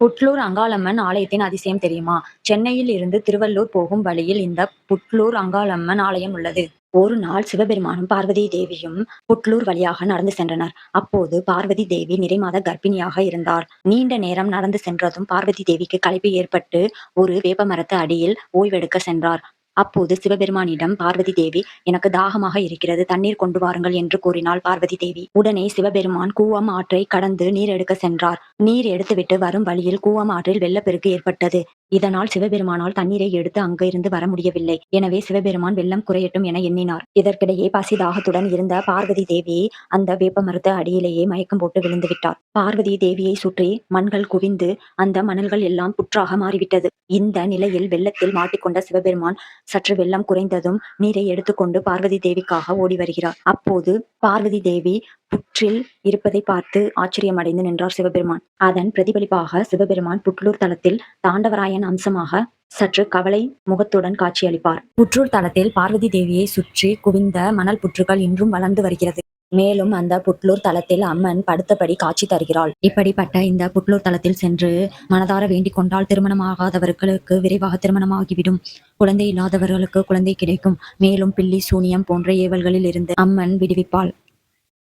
புட்லூர் அங்காளம்மன் ஆலயத்தின் அதிசயம் தெரியுமா? சென்னையில் இருந்து திருவள்ளூர் போகும் வழியில் இந்த புட்லூர் அங்காளம்மன் ஆலயம் உள்ளது. ஒரு நாள் சிவபெருமானும் பார்வதி தேவியும் புட்லூர் வழியாக நடந்து சென்றனர். அப்போது பார்வதி தேவி நிறைமாத கர்ப்பிணியாக இருந்தார். நீண்ட நேரம் நடந்து சென்றதும் பார்வதி தேவிக்கு களைப்பு ஏற்பட்டு ஒரு வேப்பமரத்து அடியில் ஓய்வெடுக்க சென்றார். அப்போது சிவபெருமானிடம் பார்வதி தேவி, எனக்கு தாகமாக இருக்கிறது, தண்ணீர் கொண்டு வாருங்கள் என்று கூறினாள் பார்வதி தேவி. உடனே சிவபெருமான் கூவம் ஆற்றை கடந்து நீர் எடுக்க சென்றார். நீர் எடுத்துவிட்டு வரும் வழியில் கூவம் ஆற்றில் வெள்ளப்பெருக்கு ஏற்பட்டது. இதனால் சிவபெருமானால் தண்ணீரை எடுத்து அங்கிருந்து வர முடியவில்லை. எனவே சிவபெருமான் வெள்ளம் குறையட்டும் என எண்ணினார். இதற்கிடையே பசி தாகத்துடன் இருந்த பார்வதி தேவி அந்த வேப்பமரத்து அடியிலேயே மயக்கம் போட்டு விழுந்து விட்டார். பார்வதி தேவியை சுற்றி மண்கள் குவிந்து அந்த மணல்கள் எல்லாம் புற்றாக மாறிவிட்டது. இந்த நிலையில் வெள்ளத்தில் மாட்டிக்கொண்ட சிவபெருமான் சற்று வெள்ளம் குறைந்ததும் நீரை எடுத்துக்கொண்டு பார்வதி தேவிக்காக ஓடி வருகிறார். அப்போது பார்வதி தேவி புற்றில் இருப்பதை பார்த்து ஆச்சரியமடைந்து நின்றார் சிவபெருமான். அதன் பிரதிபலிப்பாக சிவபெருமான் புட்லூர் தலத்தில் தாண்டவராயன் அம்சமாக சற்று கவலை முகத்துடன் காட்சியளிப்பார். புற்றூர் தலத்தில் பார்வதி தேவியை சுற்றி குவிந்த மணல் புற்றுகள் இன்றும் வளர்ந்து வருகிறது. மேலும் அந்த புட்லூர் தலத்தில் அம்மன் படுத்தபடி காட்சி தருகிறாள். இப்படிப்பட்ட இந்த புட்லூர் தலத்தில் சென்று மனதார வேண்டிக் கொண்டால் திருமணமாகாதவர்களுக்கு விரைவாக திருமணமாகிவிடும். குழந்தை இல்லாதவர்களுக்கு குழந்தை கிடைக்கும். மேலும் பில்லி சூனியம் போன்ற ஏவல்களில் இருந்து அம்மன் விடுவிப்பாள்.